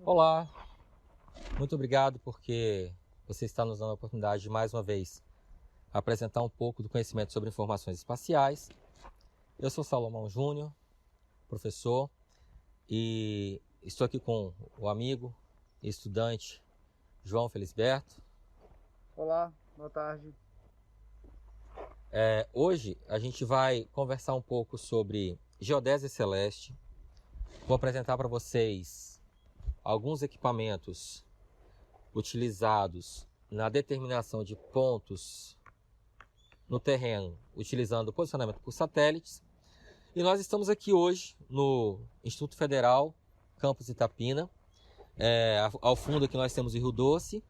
Olá, muito obrigado porque você está nos dando a oportunidade de mais uma vez apresentar um pouco do conhecimento sobre informações espaciais. Eu sou Salomão Júnior, professor, e estou aqui com o amigo e estudante João Felisberto. Olá, boa tarde. Hoje a gente vai conversar um pouco sobre geodésia celeste. Vou apresentar para vocês alguns equipamentos utilizados na determinação de pontos no terreno, utilizando o posicionamento por satélites. E nós estamos aqui hoje no Instituto Federal, campus Itapina. Ao fundo aqui nós temos o Rio Doce.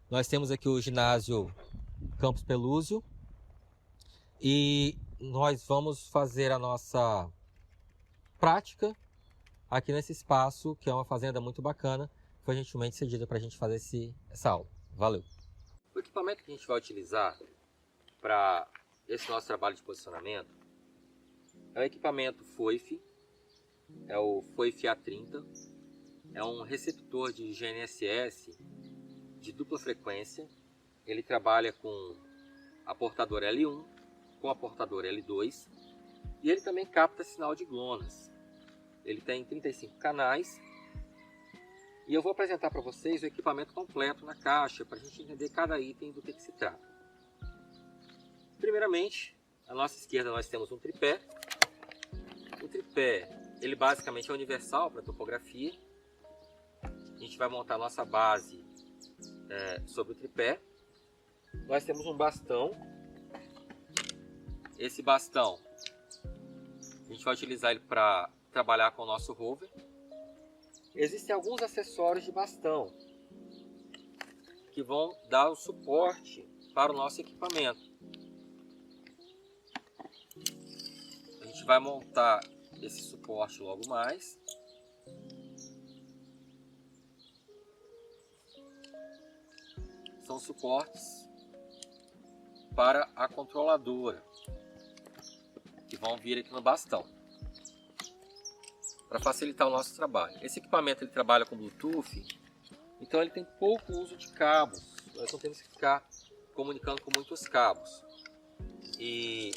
Nós temos aqui o ginásio Campus Pelúzio. E nós vamos fazer a nossa prática aqui nesse espaço, que é uma fazenda muito bacana, que foi gentilmente cedida para a gente fazer essa aula. Valeu! O equipamento que a gente vai utilizar para esse nosso trabalho de posicionamento é o equipamento FOIF, é o FOIF A30, é um receptor de GNSS de dupla frequência. Ele trabalha com a portadora L1, com a portadora L2, e ele também capta sinal de GLONASS. Ele tem 35 canais e eu vou apresentar para vocês o equipamento completo na caixa para a gente entender cada item do que se trata. Primeiramente, à nossa esquerda nós temos um tripé. O tripé, ele basicamente é universal para topografia. A gente vai montar a nossa base sobre o tripé. Nós temos um bastão. Esse bastão, a gente vai utilizar ele para trabalhar com o nosso rover. Existem alguns acessórios de bastão que vão dar o suporte para o nosso equipamento. A gente vai montar esse suporte logo mais. São suportes para a controladora que vão vir aqui no bastão para facilitar o nosso trabalho. Esse equipamento ele trabalha com Bluetooth, então ele tem pouco uso de cabos. Nós não temos que ficar comunicando com muitos cabos. E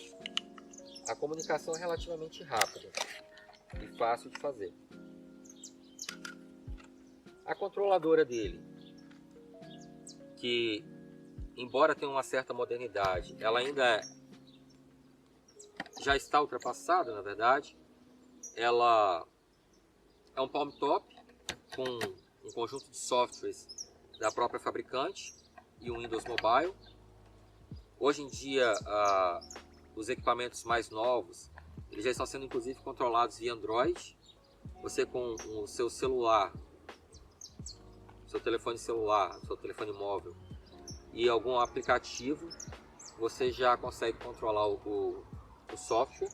a comunicação é relativamente rápida e fácil de fazer. A controladora dele, que embora tenha uma certa modernidade, ela ainda já está ultrapassada, na verdade. Ela é um palm top com um conjunto de softwares da própria fabricante e um Windows Mobile. Hoje em dia, os equipamentos mais novos, eles já estão sendo inclusive controlados via Android. Você com o seu celular, seu telefone celular, seu telefone móvel e algum aplicativo, você já consegue controlar o software.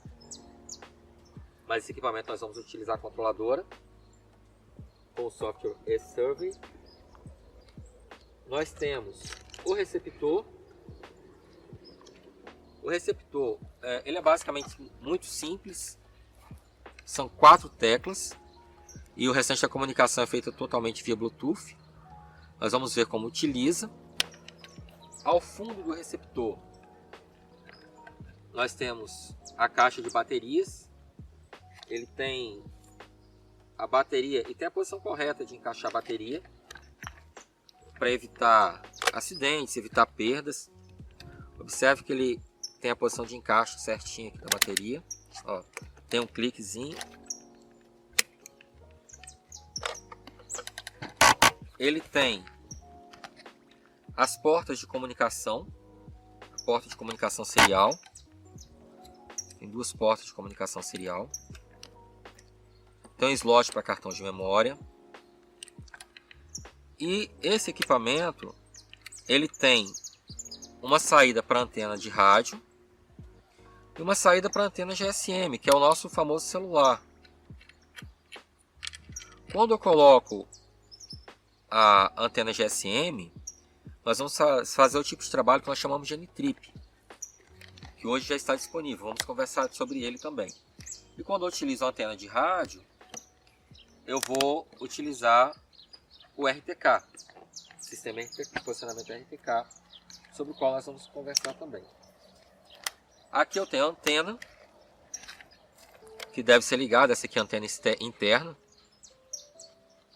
Mas esse equipamento nós vamos utilizar a controladora com o software eSurvey. Nós temos o receptor. O receptor ele é basicamente muito simples. São 4 teclas e o restante da comunicação é feita totalmente via Bluetooth. Nós vamos ver como utiliza. Ao fundo do receptor nós temos a caixa de baterias. Ele tem a bateria e tem a posição correta de encaixar a bateria para evitar acidentes, evitar perdas. Observe que ele tem a posição de encaixe certinha aqui da bateria. Ó, tem um cliquezinho. Ele tem as portas de comunicação, a porta de comunicação serial. Tem 2 portas de comunicação serial. Tem um slot para cartão de memória. E esse equipamento ele tem uma saída para antena de rádio e uma saída para antena GSM, que é o nosso famoso celular. Quando eu coloco a antena GSM, nós vamos fazer o tipo de trabalho que nós chamamos de N-Trip, que hoje já está disponível. Vamos conversar sobre ele também. E quando eu utilizo a antena de rádio, eu vou utilizar o RTK, sistema de posicionamento RTK, sobre o qual nós vamos conversar também. Aqui eu tenho a antena, que deve ser ligada, essa aqui é a antena interna,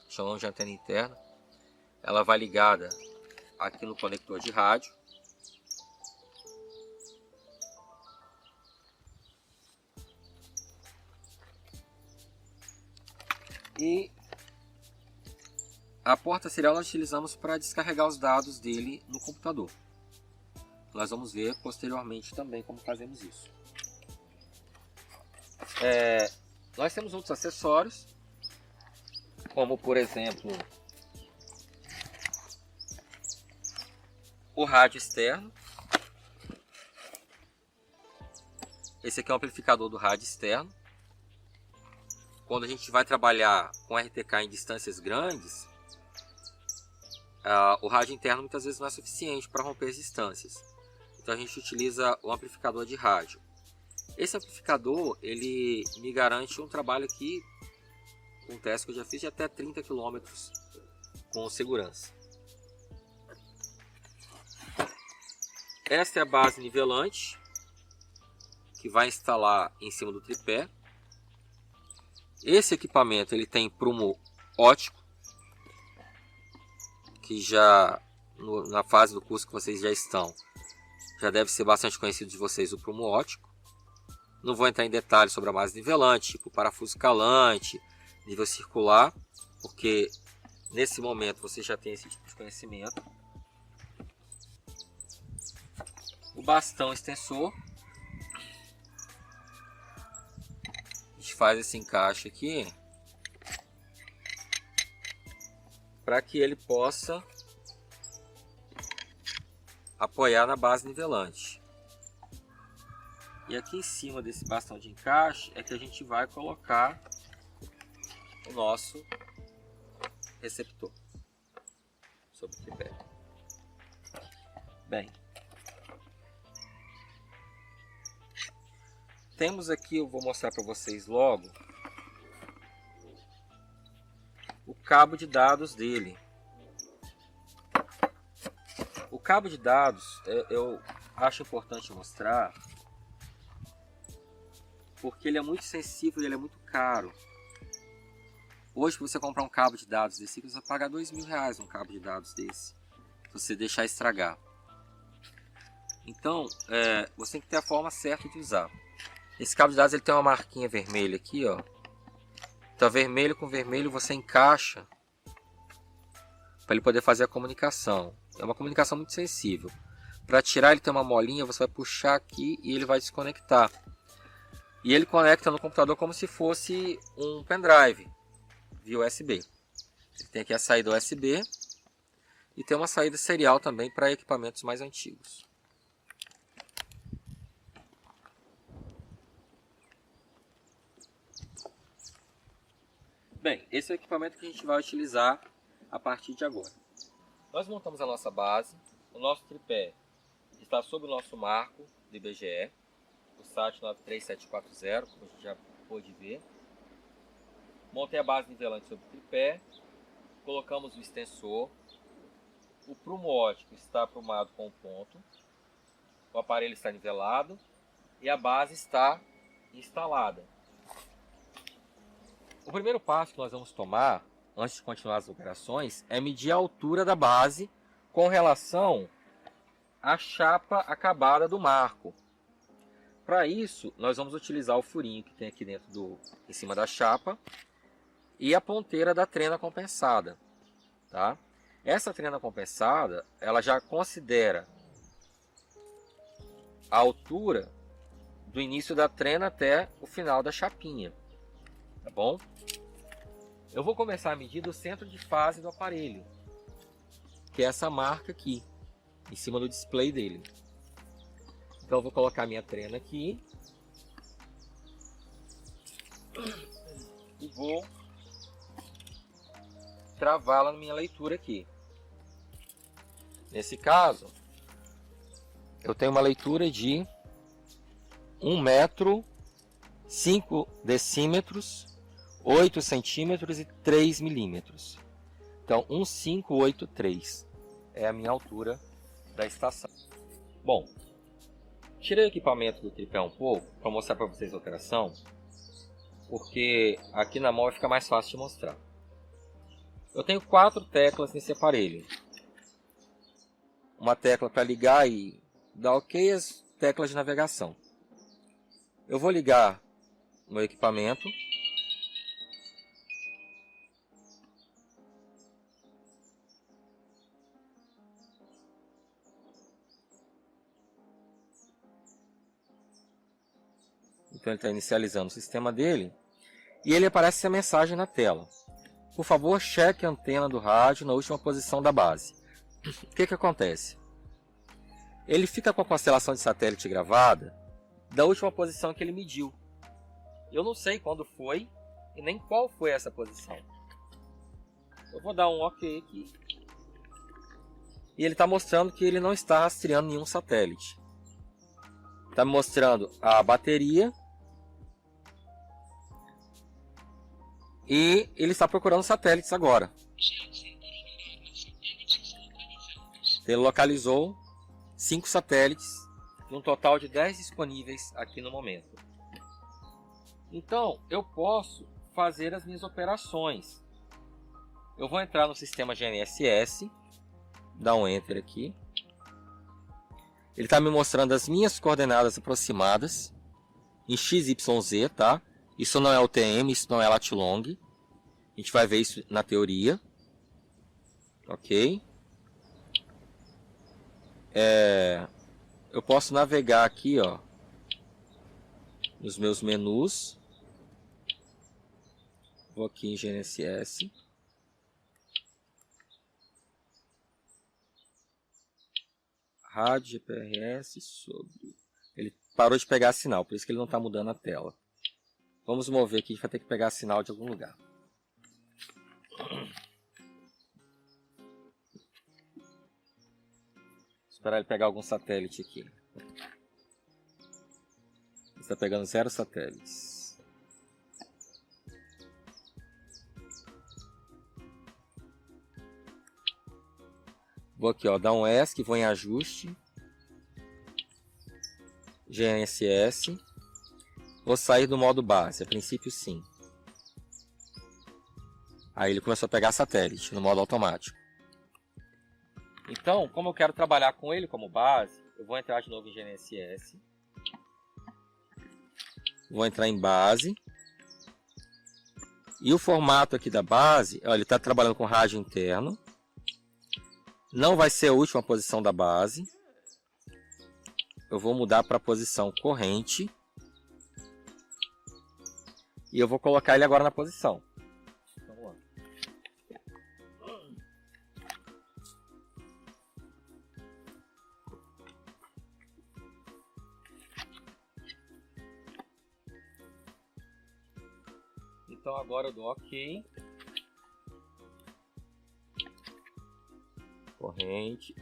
chamamos de antena interna. Ela vai ligada aqui no conector de rádio. E a porta serial nós utilizamos para descarregar os dados dele no computador. Nós vamos ver posteriormente também como fazemos isso. Nós temos outros acessórios, como por exemplo o rádio externo. Esse aqui é o amplificador do rádio externo. Quando a gente vai trabalhar com RTK em distâncias grandes, o rádio interno muitas vezes não é suficiente para romper as distâncias. Então a gente utiliza o amplificador de rádio. Esse amplificador, ele me garante um trabalho aqui, um teste que eu já fiz de até 30 km com segurança. Esta é a base nivelante, que vai instalar em cima do tripé. Esse equipamento ele tem prumo ótico, que já na fase do curso que vocês já estão, já deve ser bastante conhecido de vocês o prumo ótico. Não vou entrar em detalhes sobre a base nivelante, tipo parafuso calante, nível circular, porque nesse momento você já tem esse tipo de conhecimento. O bastão extensor, a gente faz esse encaixe aqui para que ele possa apoiar na base nivelante. E aqui em cima desse bastão de encaixe é que a gente vai colocar o nosso receptor sobre o tripé. Bem, temos aqui, eu vou mostrar para vocês logo, o cabo de dados dele. O cabo de dados eu acho importante mostrar, porque ele é muito sensível e ele é muito caro. Hoje, para você comprar um cabo de dados desse, você vai pagar R$2.000 um cabo de dados desse, se você deixar estragar. Então, você tem que ter a forma certa de usar. Esse cabo de dados ele tem uma marquinha vermelha aqui, ó. Então, vermelho com vermelho você encaixa para ele poder fazer a comunicação. É uma comunicação muito sensível. Para tirar ele tem uma molinha, você vai puxar aqui e ele vai desconectar. E ele conecta no computador como se fosse um pendrive via USB. Ele tem aqui a saída USB e tem uma saída serial também para equipamentos mais antigos. Bem, esse é o equipamento que a gente vai utilizar a partir de agora. Nós montamos a nossa base, o nosso tripé está sob o nosso marco do IBGE, o SAT 93740, como a gente já pôde ver. Montei a base nivelante sobre o tripé, colocamos o extensor, o prumo ótico está aprumado com o ponto, o aparelho está nivelado e a base está instalada. O primeiro passo que nós vamos tomar, antes de continuar as operações, é medir a altura da base com relação à chapa acabada do marco. Para isso, nós vamos utilizar o furinho que tem aqui dentro em cima da chapa e a ponteira da trena compensada. Tá? Essa trena compensada, ela já considera a altura do início da trena até o final da chapinha. Tá bom? Eu vou começar a medir do centro de fase do aparelho, que é essa marca aqui, em cima do display dele. Então eu vou colocar minha trena aqui e vou travá-la na minha leitura aqui. Nesse caso, eu tenho uma leitura de 1 metro, 5 decímetros, 8 centímetros e 3 milímetros. Então, 1583 é a minha altura da estação. Bom, tirei o equipamento do tripé um pouco para mostrar para vocês a operação, porque aqui na mão vai ficar mais fácil de mostrar. Eu tenho 4 teclas nesse aparelho. Uma tecla para ligar e dar OK, as teclas de navegação. Eu vou ligar o meu equipamento. Então ele está inicializando o sistema dele. E ele aparece essa mensagem na tela. Por favor, cheque a antena do rádio na última posição da base. O que acontece? Ele fica com a constelação de satélite gravada da última posição que ele mediu. Eu não sei quando foi e nem qual foi essa posição. Eu vou dar um OK aqui. E ele está mostrando que ele não está rastreando nenhum satélite. Está me mostrando a bateria. E ele está procurando satélites agora. Ele localizou 5 satélites, um total de 10 disponíveis aqui no momento. Então, eu posso fazer as minhas operações. Eu vou entrar no sistema GNSS, dar um Enter aqui. Ele está me mostrando as minhas coordenadas aproximadas em XYZ, tá? Isso não é UTM, isso não é lat long. A gente vai ver isso na teoria. Ok. Eu posso navegar aqui, ó, nos meus menus. Vou aqui em GNSS. Rádio GPRS sobre... Ele parou de pegar sinal, por isso que ele não está mudando a tela. Vamos mover aqui, a gente vai ter que pegar sinal de algum lugar. Esperar ele pegar algum satélite aqui. Ele está pegando 0 satélites. Vou aqui, ó, dar um ESC, vou em ajuste. GNSS. Vou sair do modo base, a princípio sim. Aí ele começou a pegar satélite no modo automático. Então, como eu quero trabalhar com ele como base, eu vou entrar de novo em GNSS. Vou entrar em base. E o formato aqui da base, ó, ele está trabalhando com rádio interno. Não vai ser a última posição da base. Eu vou mudar para a posição corrente. E eu vou colocar ele agora na posição. Vamos lá. Então agora eu dou OK. Corrente.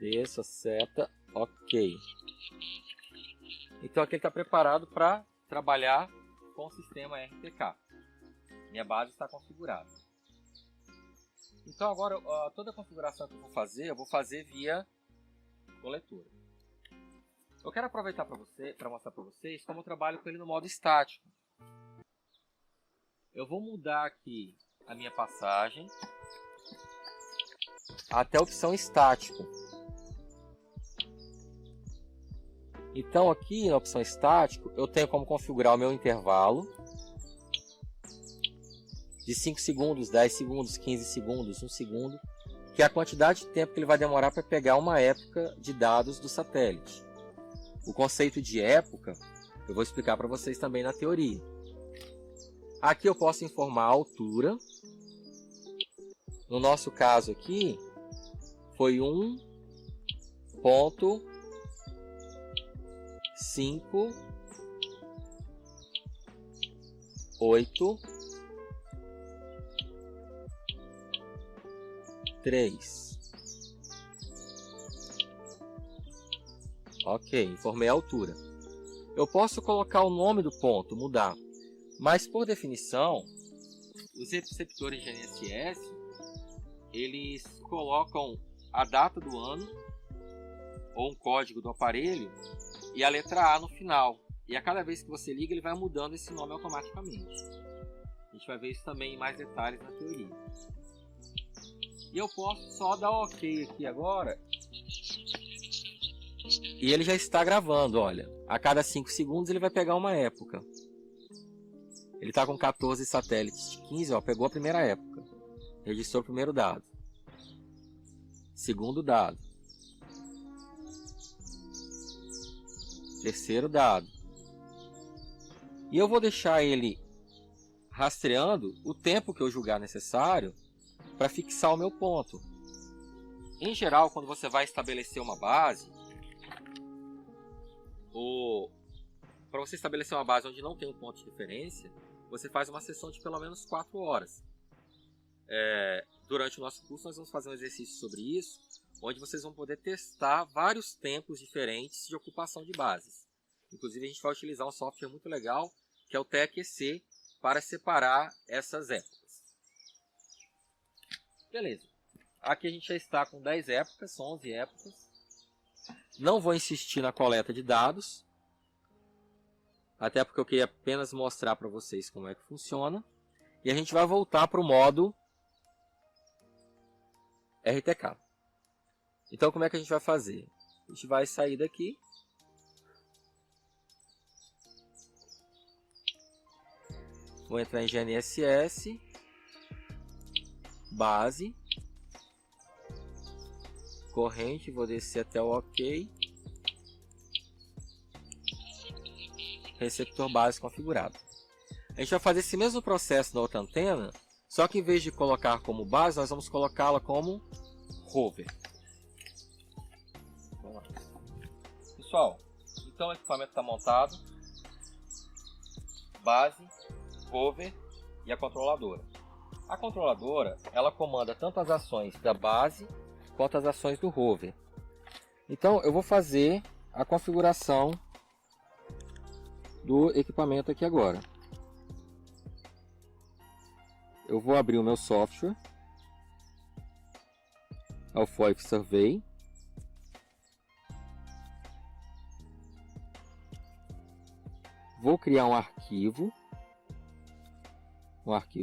Desço a seta. OK. Então aqui ele está preparado para trabalhar com o sistema RTK. Minha base está configurada. Então agora toda a configuração que eu vou fazer via coletora. Eu quero aproveitar para mostrar para vocês como eu trabalho com ele no modo estático. Eu vou mudar aqui a minha passagem até a opção estático. Então aqui na opção estático eu tenho como configurar o meu intervalo de 5 segundos, 10 segundos, 15 segundos, 1 segundo, que é a quantidade de tempo que ele vai demorar para pegar uma época de dados do satélite. O conceito de época eu vou explicar para vocês também na teoria. Aqui eu posso informar a altura. No nosso caso aqui foi 1.58.3. Ok, informei a altura. Eu posso colocar o nome do ponto, mudar. Mas por definição, os receptores GNSS eles colocam a data do ano ou um código do aparelho e a letra A no final. E a cada vez que você liga, ele vai mudando esse nome automaticamente. A gente vai ver isso também em mais detalhes na teoria. E eu posso só dar OK aqui agora. E ele já está gravando, olha. A cada 5 segundos ele vai pegar uma época. Ele está com 14 satélites de 15, ó, pegou a primeira época. Registrou o primeiro dado. Segundo dado. Terceiro dado. E eu vou deixar ele rastreando o tempo que eu julgar necessário para fixar o meu ponto. Em geral, quando você vai estabelecer uma base, ou para você estabelecer uma base onde não tem um ponto de referência, você faz uma sessão de pelo menos 4 horas. Durante o nosso curso nós vamos fazer um exercício sobre isso, onde vocês vão poder testar vários tempos diferentes de ocupação de bases. Inclusive a gente vai utilizar um software muito legal, que é o TEQC, para separar essas épocas. Beleza. Aqui a gente já está com 10 épocas, são 11 épocas. Não vou insistir na coleta de dados, até porque eu queria apenas mostrar para vocês como é que funciona. E a gente vai voltar para o modo RTK. Então como é que a gente vai fazer? A gente vai sair daqui. Vou entrar em GNSS, base, corrente, vou descer até o OK, receptor base configurado. A gente vai fazer esse mesmo processo na outra antena, só que em vez de colocar como base, nós vamos colocá-la como rover. Vamos lá. Pessoal, então o equipamento está montado, base, rover e a controladora. A controladora, ela comanda tanto as ações da base quanto as ações do rover. Então eu vou fazer a configuração do equipamento aqui agora. Eu vou abrir o meu software, é o FOIF Survey. Vou criar um arquivo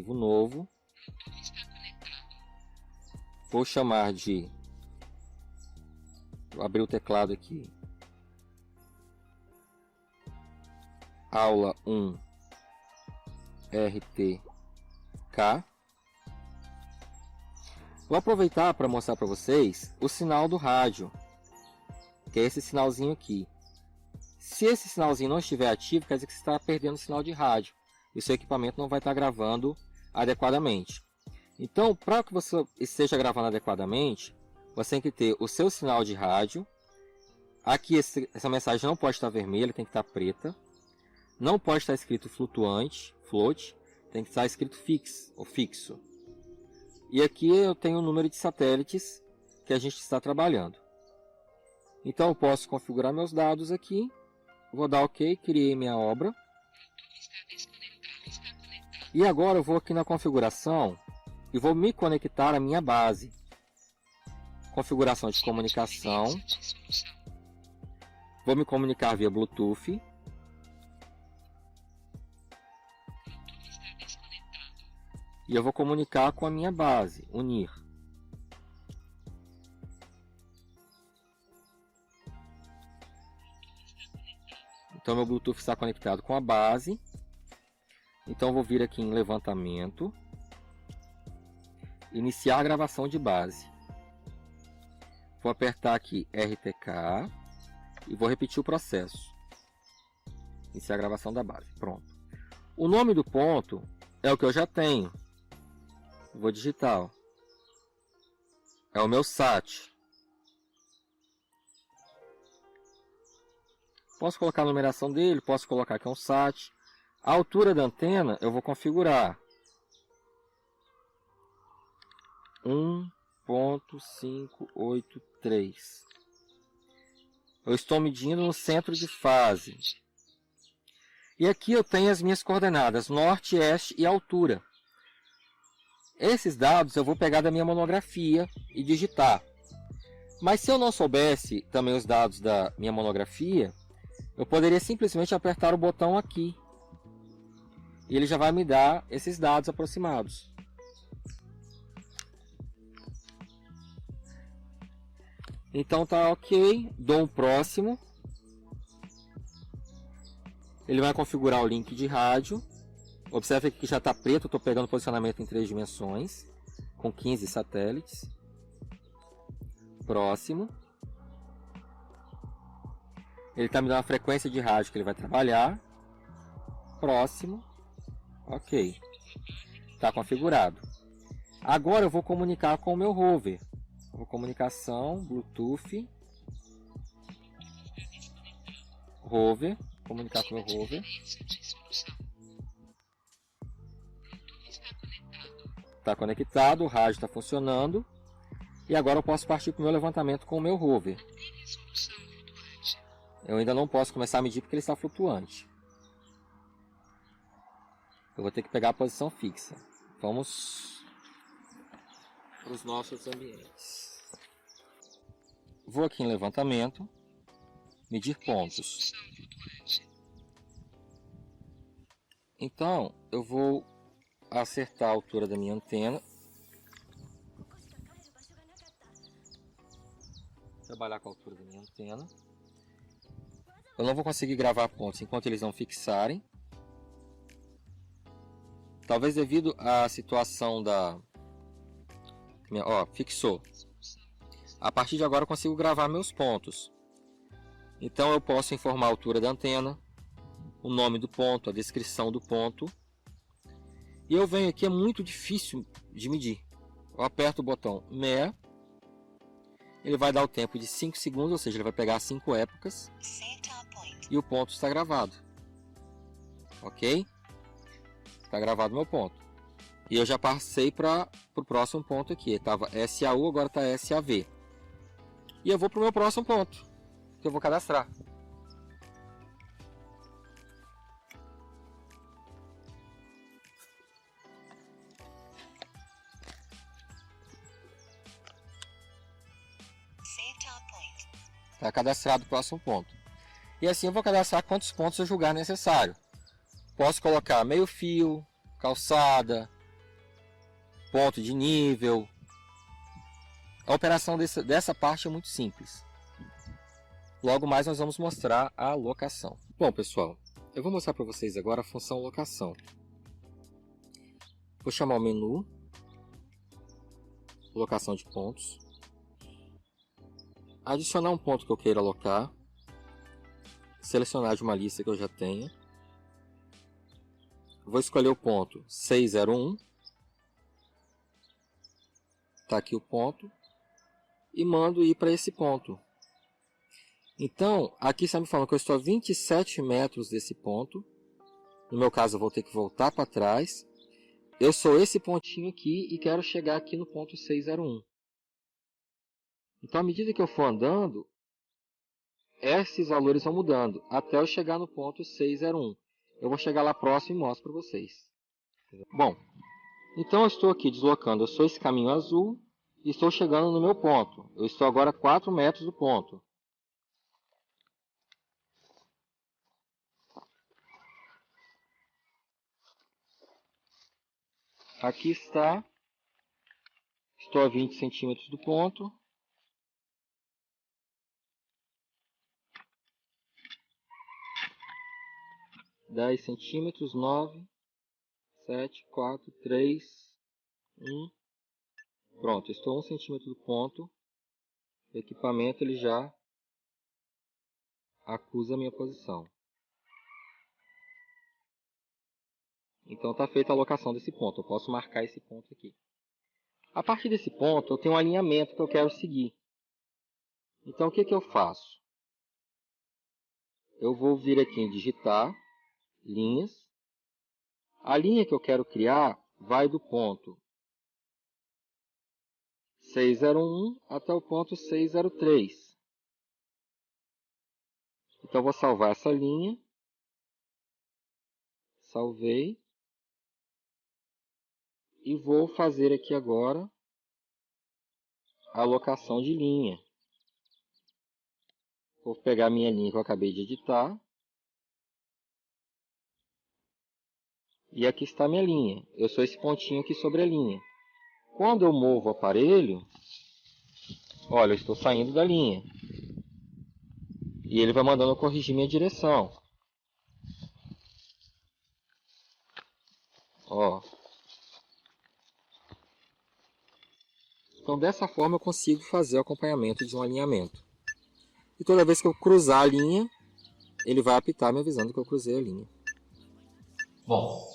novo. Vou chamar de... Vou abrir o teclado aqui. Aula 1 RTK. Vou aproveitar para mostrar para vocês o sinal do rádio, que é esse sinalzinho aqui. Se esse sinalzinho não estiver ativo, quer dizer que você está perdendo o sinal de rádio e o seu equipamento não vai estar gravando adequadamente. Então, para que você esteja gravando adequadamente, você tem que ter o seu sinal de rádio. Aqui essa mensagem não pode estar vermelha, tem que estar preta. Não pode estar escrito flutuante, float, tem que estar escrito fixo. E aqui eu tenho o número de satélites que a gente está trabalhando. Então eu posso configurar meus dados aqui. Vou dar OK, criei minha obra. E agora eu vou aqui na configuração e vou me conectar à minha base. Configuração de comunicação. Vou me comunicar via Bluetooth. E eu vou comunicar com a minha base, unir. Então meu Bluetooth está conectado com a base. Então eu vou vir aqui em levantamento. Iniciar a gravação de base. Vou apertar aqui RTK e vou repetir o processo. Iniciar a gravação da base. Pronto. O nome do ponto é o que eu já tenho. Vou digitar. É o meu SAT. Posso colocar a numeração dele, posso colocar que é um SAT. A altura da antena eu vou configurar 1.583. Eu estou medindo no centro de fase. E aqui eu tenho as minhas coordenadas, norte, este e altura. esses dados eu vou pegar da minha monografia e digitar. Mas se eu não soubesse também os dados da minha monografia, eu poderia simplesmente apertar o botão aqui. E ele já vai me dar esses dados aproximados. Então tá ok, dou um próximo. Ele vai configurar o link de rádio. Observe aqui que já está preto, estou pegando posicionamento em 3 dimensões, com 15 satélites. Próximo. Ele está me dando a frequência de rádio que ele vai trabalhar. Próximo. Ok. Está configurado. Agora eu vou comunicar com o meu rover. Vou comunicação, Bluetooth. Rover. Comunicar com o meu rover. Está conectado, o rádio está funcionando. E agora eu posso partir para o meu levantamento com o meu rover. Eu ainda não posso começar a medir porque ele está flutuante. Eu vou ter que pegar a posição fixa. Vamos para os nossos ambientes. Vou aqui em levantamento, medir pontos. Então, eu vou acertar a altura da minha antena. Trabalhar com a altura da minha antena. Eu não vou conseguir gravar pontos enquanto eles não fixarem. Talvez devido à situação da... Ó, fixou. A partir de agora eu consigo gravar meus pontos. Então eu posso informar a altura da antena, o nome do ponto, a descrição do ponto. E eu venho aqui, é muito difícil de medir. Eu aperto o botão MEA. Ele vai dar o tempo de 5 segundos, ou seja, ele vai pegar 5 épocas. E o ponto está gravado. Ok? Está gravado meu ponto. E eu já passei para o próximo ponto aqui. Estava SAU, agora está SAV. E eu vou para o meu próximo ponto, que eu vou cadastrar. Está cadastrado o próximo ponto. E assim eu vou cadastrar quantos pontos eu julgar necessário. Posso colocar meio fio, calçada, ponto de nível. A operação dessa parte é muito simples. Logo mais nós vamos mostrar a locação. Bom pessoal, eu vou mostrar para vocês agora a função locação. Vou chamar o menu, locação de pontos. Adicionar um ponto que eu queira alocar. Selecionar de uma lista que eu já tenho. Vou escolher o ponto 601. Está aqui o ponto. E mando ir para esse ponto. Então, aqui está me falando que eu estou a 27 metros desse ponto. No meu caso, eu vou ter que voltar para trás. Eu sou esse pontinho aqui e quero chegar aqui no ponto 601. Então, à medida que eu for andando, esses valores vão mudando até eu chegar no ponto 601. Eu vou chegar lá próximo e mostro para vocês. Bom, então eu estou aqui deslocando. Eu sou esse caminho azul e estou chegando no meu ponto. Eu estou agora a 4 metros do ponto. Aqui está. Estou a 20 centímetros do ponto. Dez centímetros, 9, 7, 4, 3, 1. Pronto, estou a 1 centímetro do ponto. O equipamento ele já acusa a minha posição. Então está feita a alocação desse ponto. Eu posso marcar esse ponto aqui. A partir desse ponto eu tenho um alinhamento que eu quero seguir. Então o que eu faço? Eu vou vir aqui em digitar, linhas. A linha que eu quero criar vai do ponto 601 até o ponto 603. Então eu vou salvar essa linha. Salvei. E vou fazer aqui agora a alocação de linha. Vou pegar a minha linha que eu acabei de editar. E aqui está a minha linha. Eu sou esse pontinho aqui sobre a linha. Quando eu movo o aparelho, olha, eu estou saindo da linha. E ele vai mandando eu corrigir minha direção. Ó. Então, dessa forma, eu consigo fazer o acompanhamento de um alinhamento. E toda vez que eu cruzar a linha, ele vai apitar me avisando que eu cruzei a linha. Bom,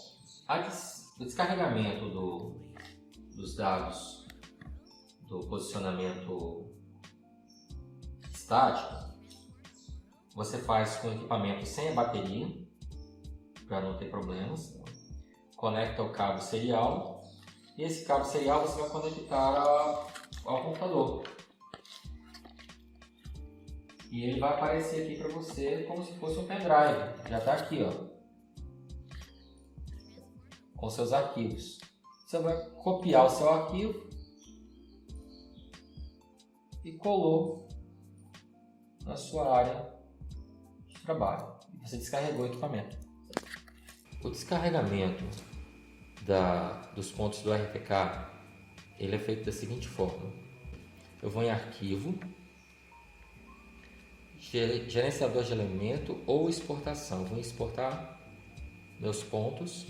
o descarregamento dos dados do posicionamento estático, você faz com o equipamento sem a bateria, para não ter problemas. Conecta o cabo serial, e esse cabo serial você vai conectar ao computador. E ele vai aparecer aqui para você como se fosse um pendrive. Já está aqui, ó, com seus arquivos. Você vai copiar o seu arquivo e colou na sua área de trabalho. E você descarregou o equipamento. O descarregamento dos pontos do RTK, ele é feito da seguinte forma. Eu vou em arquivo, gerenciador de elemento ou exportação. Eu vou exportar meus pontos.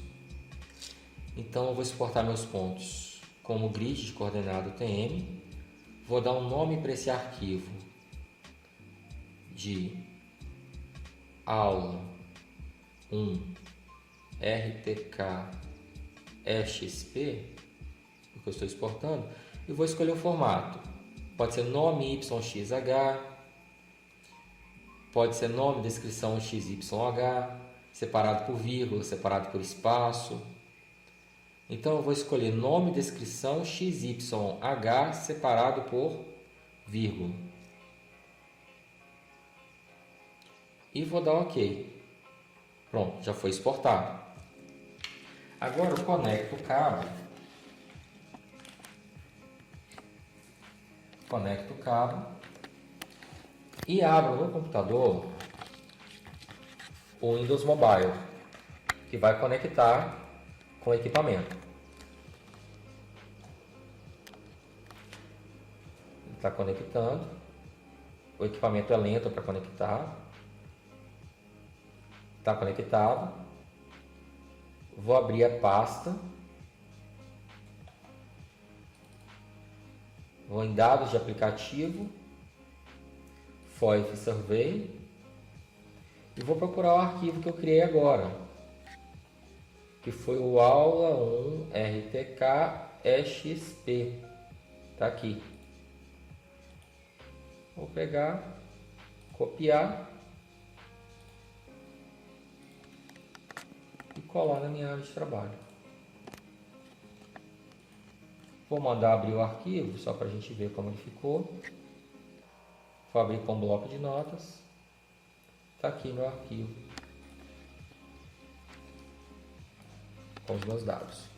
Então eu vou exportar meus pontos como grid de coordenada UTM. Vou dar um nome para esse arquivo de aula 1 RTK EXP, porque eu estou exportando, e vou escolher o formato. Pode ser nome YXH, pode ser nome, descrição XYH, separado por vírgula, separado por espaço. Então eu vou escolher nome, descrição XYH, separado por vírgula. E vou dar OK. Pronto, já foi exportado. Agora eu conecto o cabo. E abro no computador o Windows Mobile, que vai conectar com o equipamento. Ele está conectando. O equipamento é lento para conectar. Está conectado. Vou abrir a pasta. Vou em dados de aplicativo, FOIF Survey, e vou procurar o arquivo que eu criei agora, que foi o aula 1 RTK EXP. Está aqui. Vou pegar, copiar e colar na minha área de trabalho. Vou mandar abrir o arquivo, só para a gente ver como ele ficou. Vou abrir com bloco de notas. Está aqui meu arquivo com os meus dados.